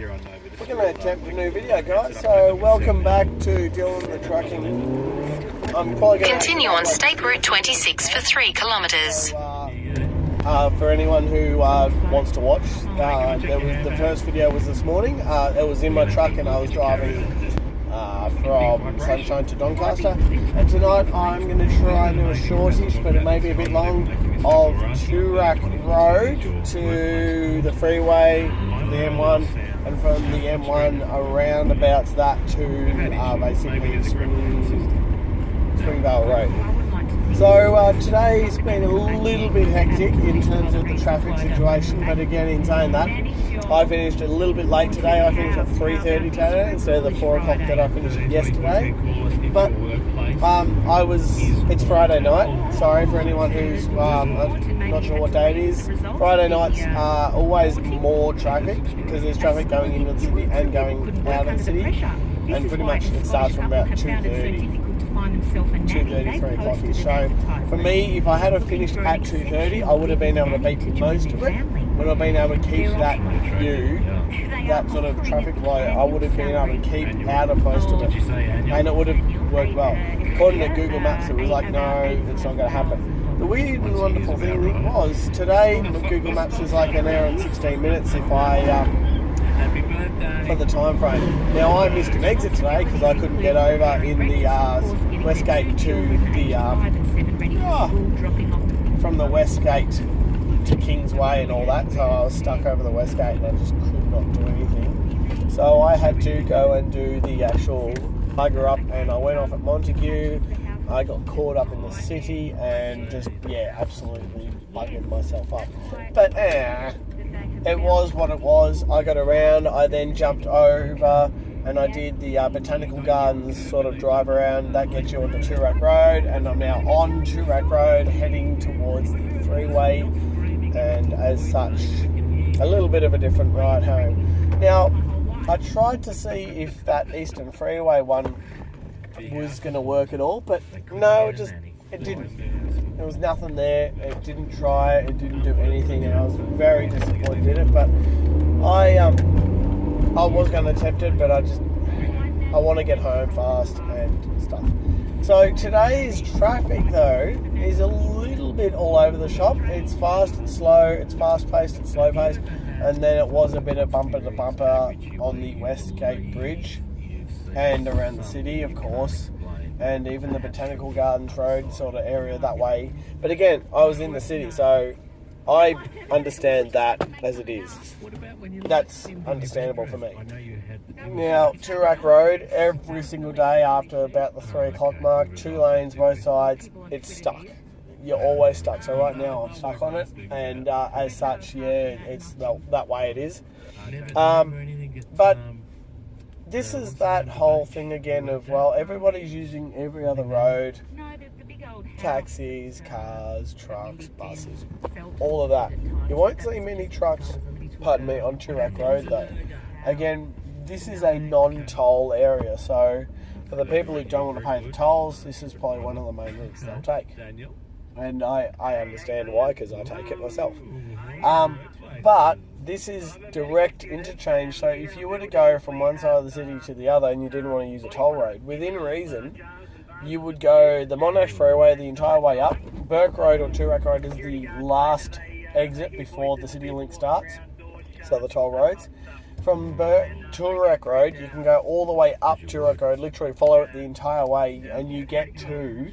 We're going to attempt a new video, guys. So welcome back to Dylan the Trucking. I'm probably going to continue on State Route 26 for 3 kilometres. For anyone who wants to watch, the first video was this morning. It was in my truck and I was driving from Sunshine to Doncaster. And tonight I'm going to try and do a shortish, but it may be a bit long, of Toorak Road to the freeway, to the M1, and from the M1 around about that to basically Springvale Road. So today's been a little bit hectic in terms of the traffic situation, but again, in saying that, I finished a little bit late today. I finished at 3:30 today instead of the 4 o'clock that I finished yesterday. But it's Friday night. Sorry for anyone who's not sure what day it is. Friday nights are always more traffic because there's traffic going into the city and going out of the city. And pretty much it starts from about 2:30, 3 o'clock. So for me, if I had have finished at 2:30, I would have been able to beat most of it. Would have been able to keep that view, that sort of traffic flow. I would have been able to keep out of most of it, and it would have worked well. According to Google Maps, it was like, no, it's not going to happen. The weird and wonderful thing was today, Google Maps is like an hour and 16 minutes if for the time frame. Now I missed an exit today because I couldn't get over in the West Gate to the from the West Gate to Kingsway and all that, so I was stuck over the West Gate and I just could not do anything. So I had to go and do the actual bugger up, and I went off at Montague. I got caught up in the city and just, absolutely bugging myself up. But it was what it was. I got around, I then jumped over and I did the Botanical Gardens sort of drive around. That gets you on the Toorak Road, and I'm now on Toorak Road heading towards the freeway, and as such, a little bit of a different ride home. Now, I tried to see if that Eastern Freeway one was going to work at all, but no, it didn't. There was nothing there. It didn't try. It didn't do anything, and I was very disappointed in it. But I was going to attempt it, but I want to get home fast and stuff. So today's traffic though is a little bit all over the shop. It's fast and slow. It's fast paced and slow paced, and then it was a bit of bumper to bumper on the Westgate Bridge and around the city, of course, and even the Botanical Gardens Road sort of area that way. But again, I was in the city, so I understand that as it is. That's understandable for me. Now, Toorak Road, every single day after about the 3 o'clock mark, 2 lanes, both sides, it's stuck. You're always stuck. So right now I'm stuck on it, and as such, it's that way it is. But this is that whole thing again of, everybody's using every other road. Taxis, cars, trucks, buses, all of that. You won't see many trucks, on Toorak Road though. Again, this is a non-toll area, so for the people who don't want to pay the tolls, this is probably one of the main routes they'll take. And I understand why, because I take it myself. But this is direct interchange, so if you were to go from one side of the city to the other and you didn't want to use a toll road, within reason, you would go the Monash Freeway the entire way up. Burke Road or Toorak Road is the last exit before the City Link starts, so the toll roads. From Toorak Road, you can go all the way up Toorak Road, literally follow it the entire way, and you get to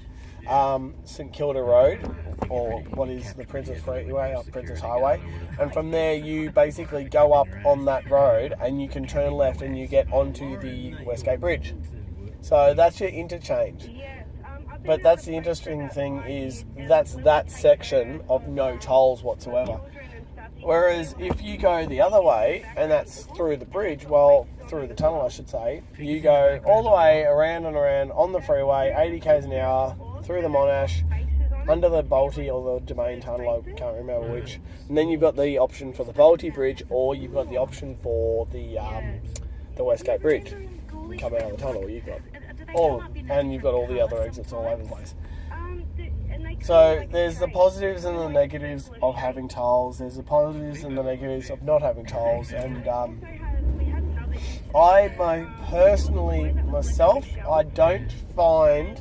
St Kilda Road, or what is the Princess Freeway, or Princess Highway, and from there you basically go up on that road and you can turn left and you get onto the Westgate Bridge. So that's your interchange. But that's the interesting thing, is that's that section of no tolls whatsoever. Whereas if you go the other way, and that's through the bridge, through the tunnel I should say, you go all the way around and around on the freeway, 80 k's an hour, through the Monash, under the Balti or the Domain Tunnel, I can't remember which. And then you've got the option for the Balti Bridge, or you've got the option for the Westgate Bridge. You come out of the tunnel, you've got and you've got all the other exits all over the place. So there's the positives and the negatives of having tolls. There's the positives and the negatives of not having tolls. And myself, I don't find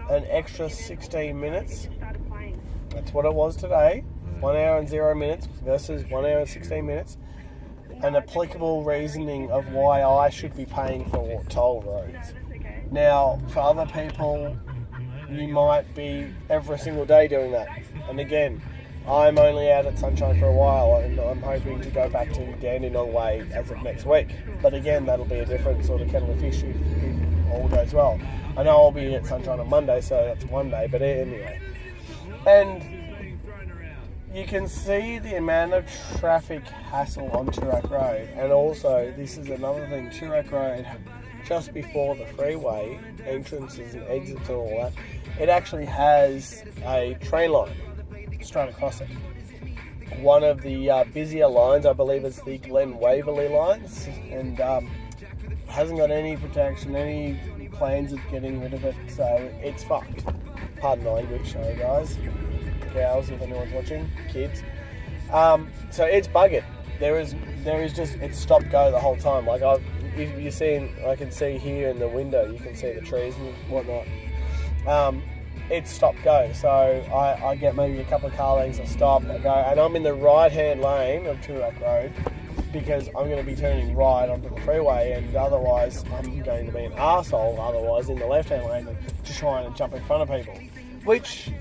an extra 16 minutes. That's what it was today. 1 hour and 0 minutes versus 1 hour and 16 minutes. An applicable reasoning of why I should be paying for toll roads. Now, for other people, you might be every single day doing that. And again, I'm only out at Sunshine for a while, and I'm hoping to go back to Dandenong Way as of next week. But again, that'll be a different sort of kettle of fish if all goes well. I know I'll be at Sunshine on Monday, so that's one day, but anyway. And you can see the amount of traffic hassle on Toorak Road. And also, this is another thing, Toorak Road, just before the freeway, entrances and exits and all that, it actually has a train line straight across it. One of the busier lines, I believe it's the Glen Waverley lines, and hasn't got any protection, any plans of getting rid of it, so it's fucked. Pardon the language, sorry guys, gals, if anyone's watching, kids. So it's buggered. There is just, it's stop go the whole time. Like you're seeing, I can see here in the window, you can see the trees and whatnot. It's stop go. So I get maybe a couple of car lengths, I stop, I go, and I'm in the right hand lane of Toorak Road because I'm going to be turning right onto the freeway, and otherwise I'm going to be an arsehole otherwise in the left hand lane and just trying to jump in front of people, which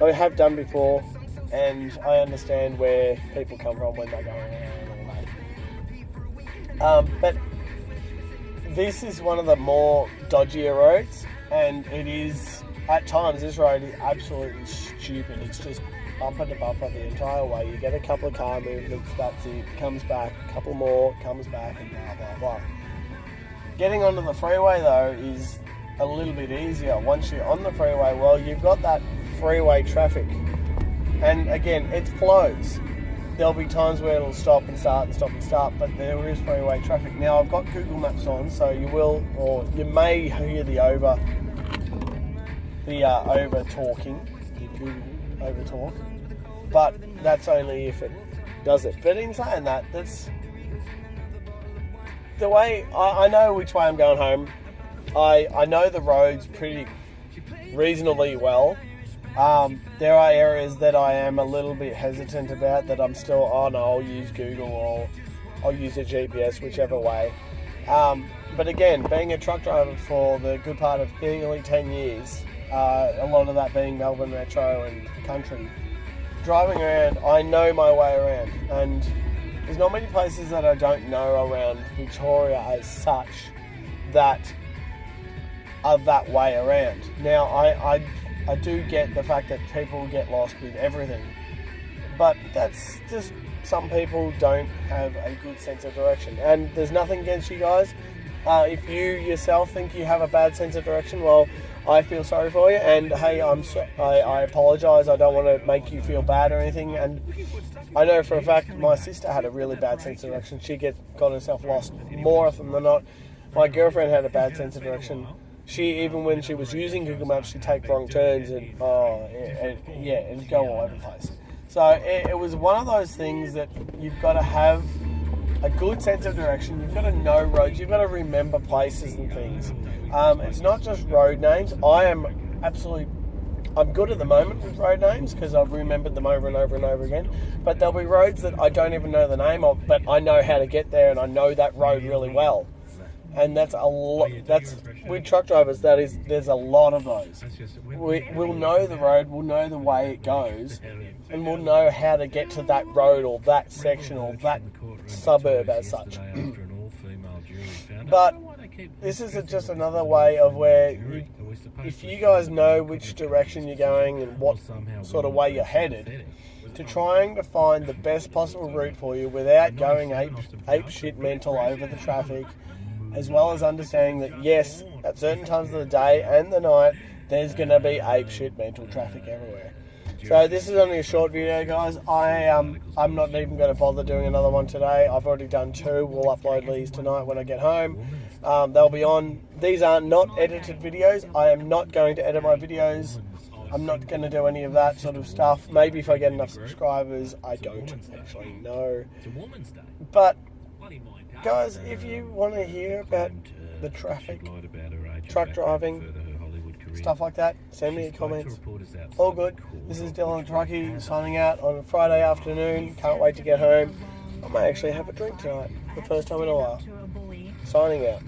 I have done before, and I understand where people come from when they're going around and all that. But this is one of the more dodgier roads, and it is, at times, this road is absolutely stupid. It's just bumper to bumper the entire way. You get a couple of car movements, that's it, comes back, a couple more, comes back, and blah, blah, blah. Getting onto the freeway, though, is a little bit easier. Once you're on the freeway, well, you've got that freeway traffic. And again, it flows. There'll be times where it'll stop and start and stop and start, but there is freeway traffic. Now, I've got Google Maps on, so you will, or you may hear the over talking, the Google over talk, but that's only if it does it. But in saying that, that's the way, I know which way I'm going home. I know the roads pretty reasonably well. There are areas that I am a little bit hesitant about, that I'm still, I'll use Google or I'll use a GPS, whichever way. But again, being a truck driver for the good part of nearly 10 years, a lot of that being Melbourne Metro and country, driving around, I know my way around, and there's not many places that I don't know around Victoria as such that are that way around. Now, I do get the fact that people get lost with everything, but that's just, some people don't have a good sense of direction, and there's nothing against you guys. If you yourself think you have a bad sense of direction, well, I feel sorry for you, and hey, I apologise. I don't want to make you feel bad or anything, and I know for a fact my sister had a really bad sense of direction. She got herself lost more often than not. My girlfriend had a bad sense of direction. She, even when she was using Google Maps, she'd take wrong turns and it'd go all over the place. So it was one of those things that you've got to have a good sense of direction. You've got to know roads. You've got to remember places and things. It's not just road names. I'm good at the moment with road names because I've remembered them over and over and over again. But there'll be roads that I don't even know the name of, but I know how to get there, and I know that road really well. And that's a lot. That's, with truck drivers, there's a lot of those. We'll know the road, we'll know the way it goes, and we'll know how to get to that road or that section or that suburb as such. But this is just another way of where, if you guys know which direction you're going and what sort of way you're headed, to trying to find the best possible route for you without going ape shit mental over the traffic, as well as understanding that yes, at certain times of the day and the night, there's going to be ape shit mental traffic everywhere. So this is only a short video, guys. I'm not even going to bother doing another one today. I've already done 2. We'll upload these tonight when I get home. They'll be on. These are not edited videos. I am not going to edit my videos. I'm not going to do any of that sort of stuff. Maybe if I get enough subscribers, I don't actually know. But guys, if you want to hear about the traffic, truck driving, stuff like that, send me a comment. All good. This is Dylan the Truckie signing out on a Friday afternoon. Can't wait to get home. I might actually have a drink tonight. The first time in a while. Signing out.